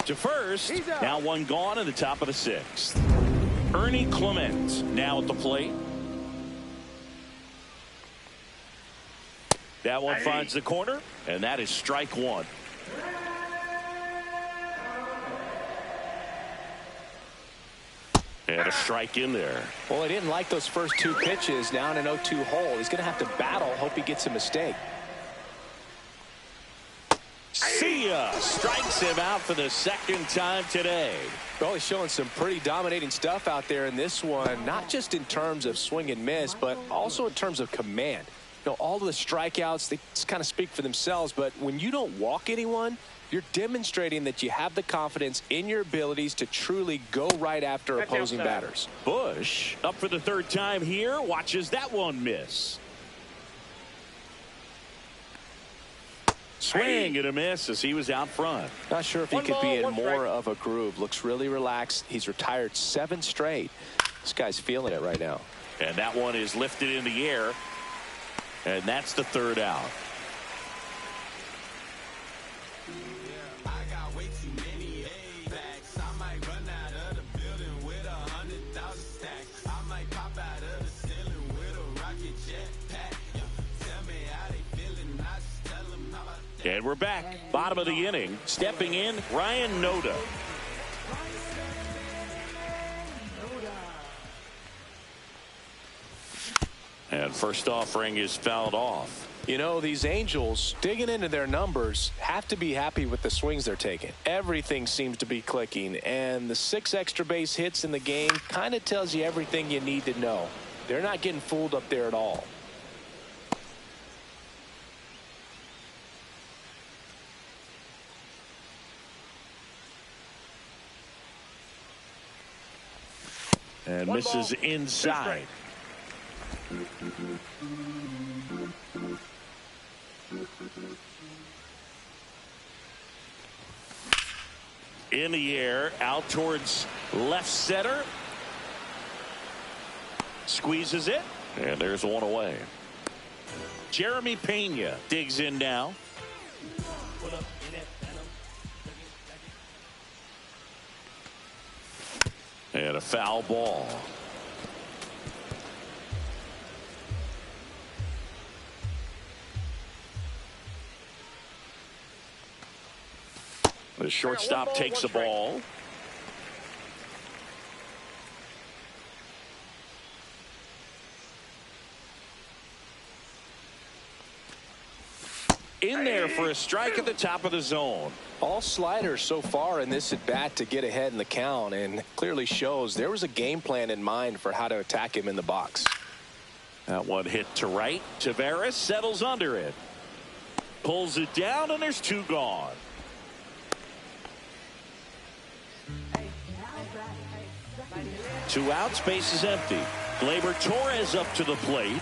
Speaker 4: To first, now one gone in the top of the 6th. Ernie Clement now at the plate. That one finds the corner, and that is strike 1. And a strike in there.
Speaker 5: Well, he didn't like those first 2 pitches. Now in an 0-2 hole. He's going to have to battle. Hope he gets a mistake.
Speaker 4: See ya! Strikes him out for the 2nd time today.
Speaker 5: Well, he's showing some pretty dominating stuff out there in this one. Not just in terms of swing and miss, but also in terms of command. You know, all of the strikeouts, they kind of speak for themselves. But when you don't walk anyone, you're demonstrating that you have the confidence in your abilities to truly go right after opposing batters.
Speaker 4: Bush up for the 3rd time here. Watches that one miss. Swing and a miss as he was out front.
Speaker 5: Not sure if he could be in more of a groove. Looks really relaxed. He's retired 7 straight. This guy's feeling it right now.
Speaker 4: And that one is lifted in the air. And that's the 3rd out. And we're back. Bottom of the inning. Stepping in, Ryan Noda. And first offering is fouled off.
Speaker 5: You know, these Angels, digging into their numbers, have to be happy with the swings they're taking. Everything seems to be clicking, and the 6 extra base hits in the game kind of tells you everything you need to know. They're not getting fooled up there at all.
Speaker 4: And
Speaker 6: One
Speaker 4: misses
Speaker 6: ball,
Speaker 4: inside. In the air, out towards left center. Squeezes it, and there's one away. Jeremy Pena digs in now. And a foul ball. The shortstop takes the ball. In there for a strike at the top of the zone.
Speaker 5: All sliders so far in this at bat to get ahead in the count, and clearly shows there was a game plan in mind for how to attack him in the box.
Speaker 4: That one hit to right. Taveras settles under it. Pulls it down, and there's 2 gone. Two outs, base is empty. Gleyber Torres up to the plate.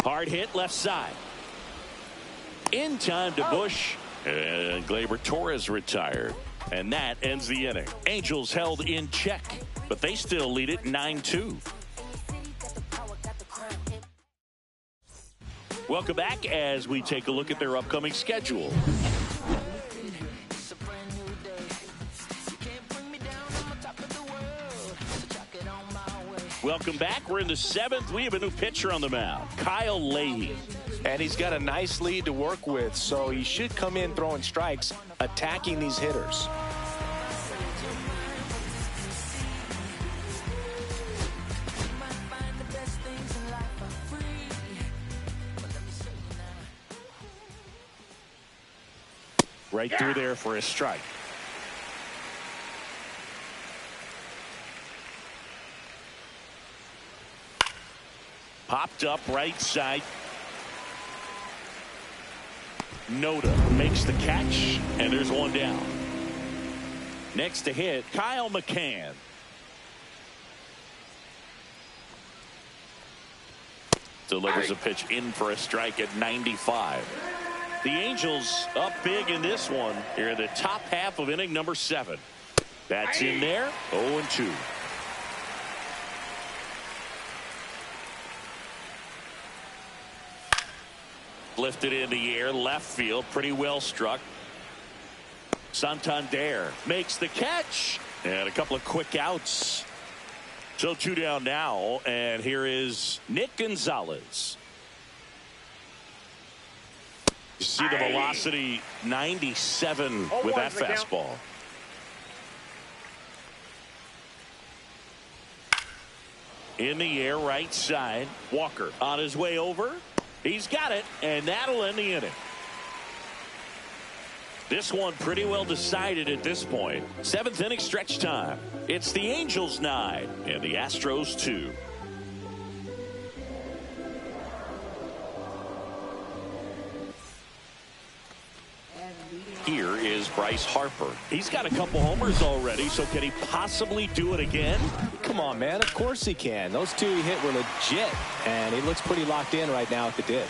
Speaker 4: Hard hit left side. In time to Bush. And Gleyber Torres retired. And that ends the inning. Angels held in check, but they still lead it 9-2. Welcome back as we take a look at their upcoming schedule. Welcome back. We're in the 7th. We have a new pitcher on the mound, Kyle Leahy.
Speaker 5: And he's got a nice lead to work with, so he should come in throwing strikes, attacking these hitters.
Speaker 4: Right through there for a strike. Popped up right side. Noda makes the catch, and there's one down. Next to hit, Kyle McCann. Delivers a pitch in for a strike at 95. The Angels up big in this one here in the top half of inning number 7. That's in there, 0-2. Lifted in the air, left field, pretty well struck. Santander makes the catch, and a couple of quick outs. So 2 down now, and here is Nick Gonzalez. You see the velocity, 97 with that fastball. In the air, right side. Walker on his way over. He's got it, and that'll end the inning. This one pretty well decided at this point. 7th inning stretch time. It's the Angels 9 and the Astros 2. Here is Bryce Harper. He's got a couple homers already, so can he possibly do it again?
Speaker 5: Come on, man. Of course he can. Those 2 he hit were legit, and he looks pretty locked in right now at the dish.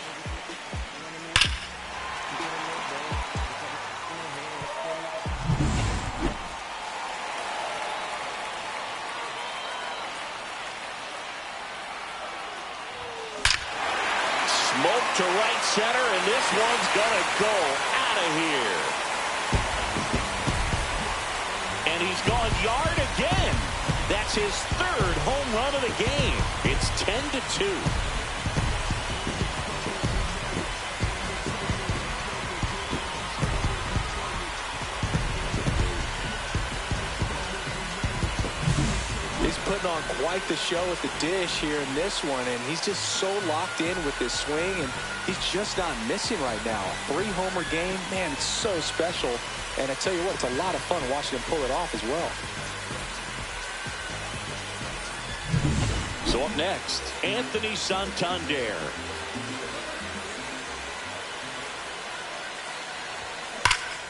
Speaker 4: Smoke to right center, and this one's gonna go out of here. And he's gone yard again. That's his 3rd home run of the game. It's 10-2.
Speaker 5: putting on quite the show at the dish here in this one, and he's just so locked in with this swing, and he's just not missing right now. 3-homer game, man, it's so special. And I tell you what, it's a lot of fun watching him pull it off as well.
Speaker 4: So up next, Anthony Santander.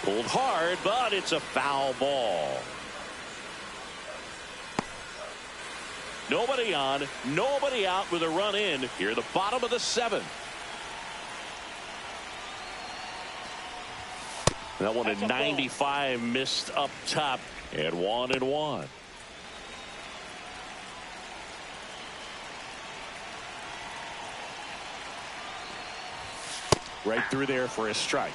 Speaker 4: Pulled hard, but it's a foul ball. Nobody on, nobody out with a run in here at the bottom of the 7th. That one at 95 missed up top at 1-1. Right through there for a strike.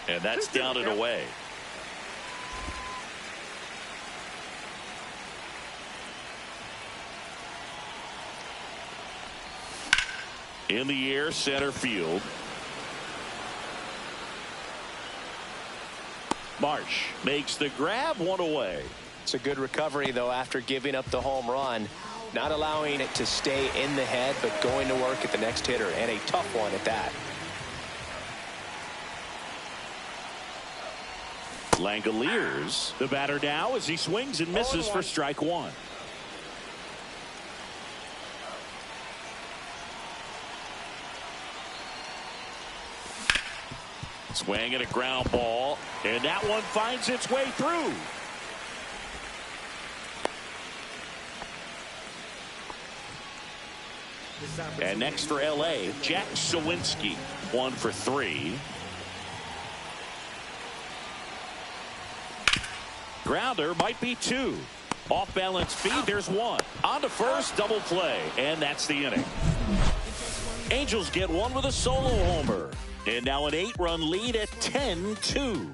Speaker 4: And that's down and away. In the air, center field. Marsh makes the grab, one away.
Speaker 5: It's a good recovery, though, after giving up the home run. Not allowing it to stay in the head, but going to work at the next hitter, and a tough one at that.
Speaker 4: Langoliers, the batter now as he swings and misses for strike 1. Swing and a ground ball, and that one finds its way through. And next for LA, Jack Sawinski, 1 for 3. Grounder might be 2. Off balance feed, there's 1. On to first, double play, and that's the inning. Angels get 1 with a solo homer. And now an 8-run lead at 10-2.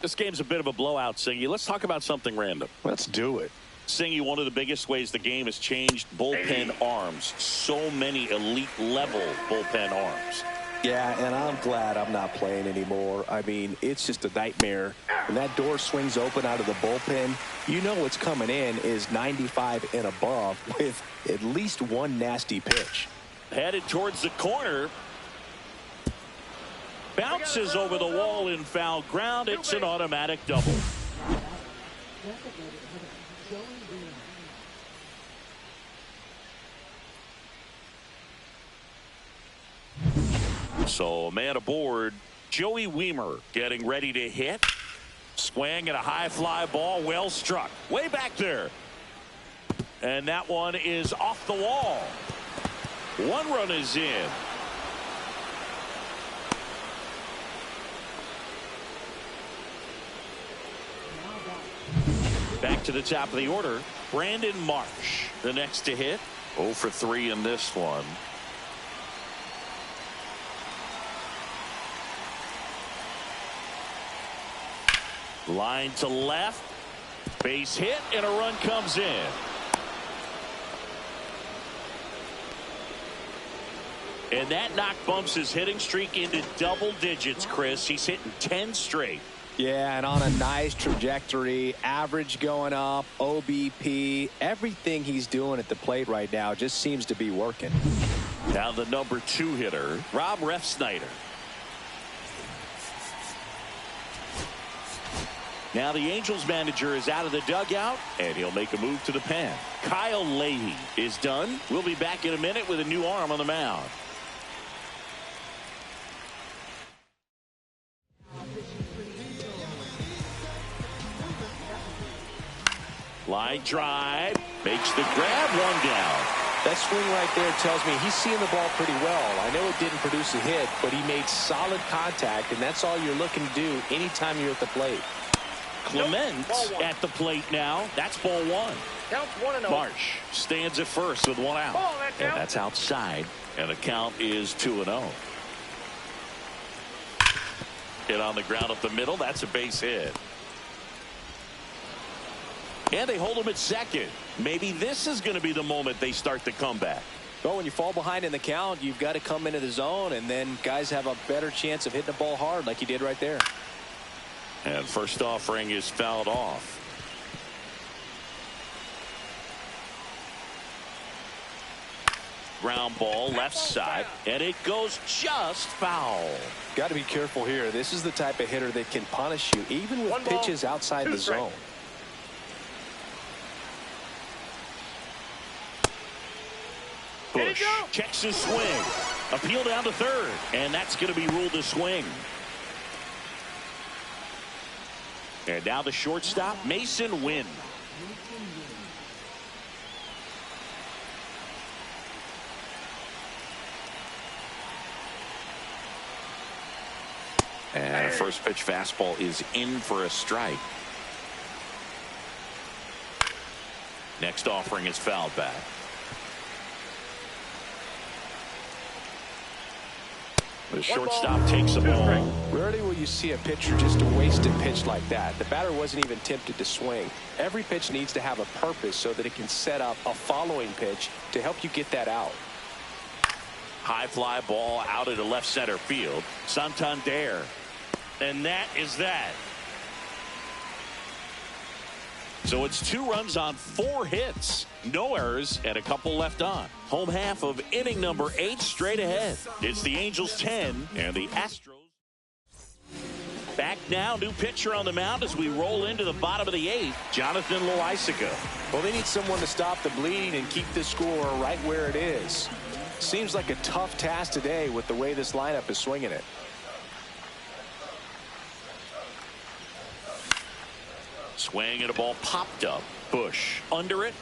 Speaker 4: This game's a bit of a blowout, Singy. Let's talk about something random.
Speaker 5: Let's do it.
Speaker 4: Singy, one of the biggest ways the game has changed, bullpen arms. So many elite level bullpen arms.
Speaker 5: Yeah, and I'm glad I'm not playing anymore. I mean, it's just a nightmare. When that door swings open out of the bullpen, you know what's coming in is 95 and above with at least one nasty pitch.
Speaker 4: Headed towards the corner. Bounces over the wall in foul ground. It's an automatic double. So man aboard, Joey Wiemer getting ready to hit. Swing and a high fly ball, well struck. Way back there. And that one is off the wall. 1 run is in. Back to the top of the order, Brandon Marsh, the next to hit. 0 for 3 in this one. Line to left. Base hit, and a run comes in. And that knock bumps his hitting streak into double digits, Chris. He's hitting 10 straight.
Speaker 5: Yeah, and on a nice trajectory, average going up, OBP, everything he's doing at the plate right now just seems to be working.
Speaker 4: Now the number 2 hitter, Rob Refsnyder. Now the Angels manager is out of the dugout, and he'll make a move to the pen. Kyle Leahy is done. We'll be back in a minute with a new arm on the mound. Line drive, makes the grab, 1 down.
Speaker 5: That swing right there tells me he's seeing the ball pretty well. I know it didn't produce a hit, but he made solid contact, and that's all you're looking to do anytime you're at the plate.
Speaker 4: Clement at the plate now. That's ball one.
Speaker 6: Counts 1-0.
Speaker 4: Marsh stands at first with one out.
Speaker 6: Ball, that's
Speaker 4: And
Speaker 6: out.
Speaker 4: that's outside. And the count is 2-0. Hit on the ground up the middle. That's a base hit. And they hold him at second. Maybe this is going to be the moment they start the comeback.
Speaker 5: Well, when you fall behind in the count, you've got to come into the zone, and then guys have a better chance of hitting the ball hard like he did right there.
Speaker 4: And first offering is fouled off. Ground ball left side, and it goes just foul.
Speaker 5: Got to be careful here. This is the type of hitter that can punish you even with pitches outside the zone.
Speaker 4: Bush checks his swing. Appeal down to third, and that's going to be ruled a swing. And now the shortstop, Mason Wynn. And a first pitch fastball is in for a strike. Next offering is fouled back. The shortstop takes the ball.
Speaker 5: Rarely will you see a pitcher just a wasted pitch like that. The batter wasn't even tempted to swing. Every pitch needs to have a purpose so that it can set up a following pitch to help you get that out.
Speaker 4: High fly ball out into left center field. Santander. And that is that. So it's 2 runs on 4 hits. No errors and a couple left on. Home half of inning number 8 straight ahead. It's the Angels 10 and the Astros. Back now, new pitcher on the mound as we roll into the bottom of the 8th, Jonathan Loaisiga.
Speaker 5: Well, they need someone to stop the bleeding and keep the score right where it is. Seems like a tough task today with the way this lineup is swinging it.
Speaker 4: Swing and a ball popped up. Bush under it.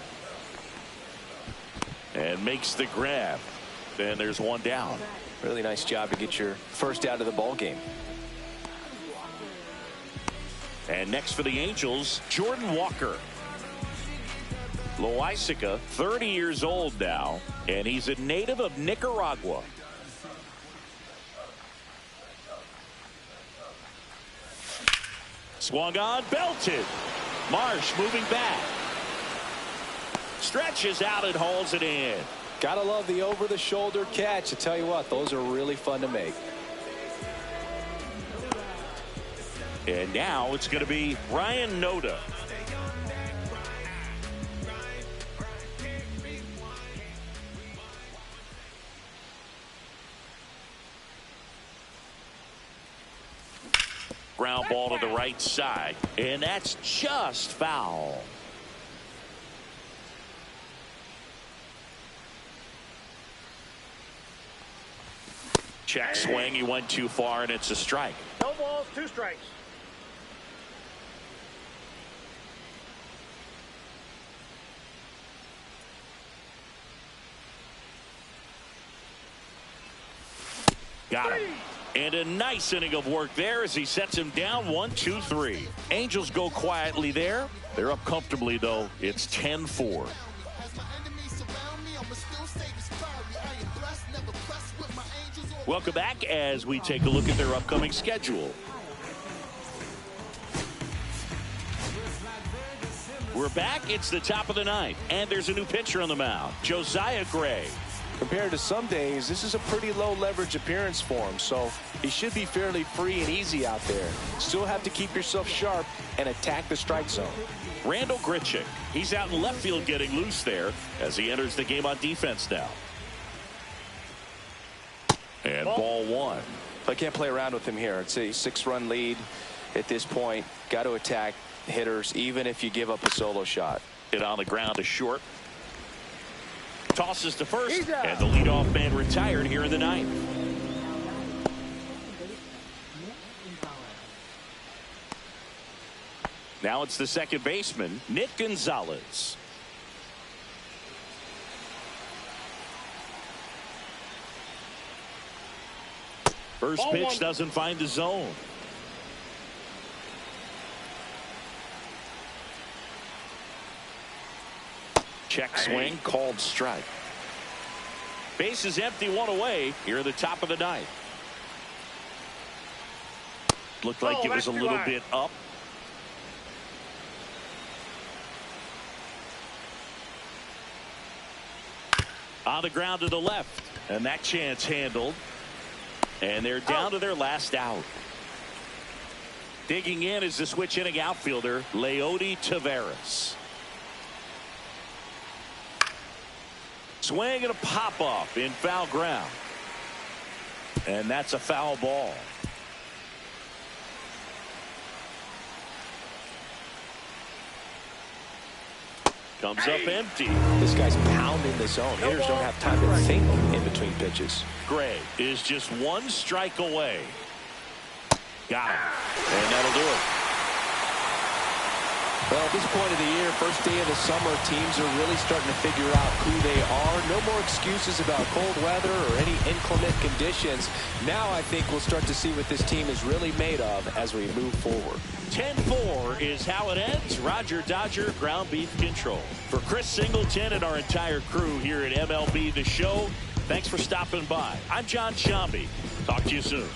Speaker 4: And makes the grab. Then there's one down.
Speaker 5: Really nice job to get your first out of the ball game.
Speaker 4: And next for the Angels, Jordan Walker. Loaisiga, 30 years old now, and he's a native of Nicaragua. Swung on, belted. Marsh moving back. Stretches out and hauls it in.
Speaker 5: Gotta love the over-the-shoulder catch. I tell you what, those are really fun to make.
Speaker 4: And now it's going to be Ryan Noda. Ground ball to the right side, and that's just foul. Check swing, he went too far, and it's a strike.
Speaker 6: No balls, 2 strikes.
Speaker 4: Got him. And a nice inning of work there as he sets him down 1-2-3. Angels go quietly there. They're up comfortably, though. It's 10-4. Welcome back as we take a look at their upcoming schedule. We're back. It's the top of the 9th, and there's a new pitcher on the mound, Josiah Gray.
Speaker 5: Compared to some days, this is a pretty low leverage appearance for him, so he should be fairly free and easy out there. Still have to keep yourself sharp and attack the strike zone.
Speaker 4: Randall Grichuk, he's out in left field getting loose there as he enters the game on defense now. And ball 1.
Speaker 5: I can't play around with him here. It's a 6-run lead at this point. Got to attack hitters even if you give up a solo shot.
Speaker 4: Hit on the ground to short. Tosses to first, and the leadoff man retired here in the 9th. Now it's the second baseman, Nick Gonzalez. First pitch doesn't find the zone. Check swing, called strike. Base is empty, one away here at the top of the ninth. Looked like it was a little bit up. On the ground to the left, and that chance handled. And they're down to their last out. Digging in is the switch inning outfielder, Leody Taveras. Swing and a pop-off in foul ground. And that's a foul ball. Comes up empty.
Speaker 5: This guy's pounding the zone. Hitters don't have time to think in between pitches.
Speaker 4: Gray is just one strike away. Got him. And that'll do it.
Speaker 5: Well, at this point of the year, first day of the summer, teams are really starting to figure out who they are. No more excuses about cold weather or any inclement conditions. Now I think we'll start to see what this team is really made of as we move forward.
Speaker 4: 10-4 is how it ends. Roger Dodger, ground beef control. For Chris Singleton and our entire crew here at MLB The Show, thanks for stopping by. I'm John Shambi. Talk to you soon.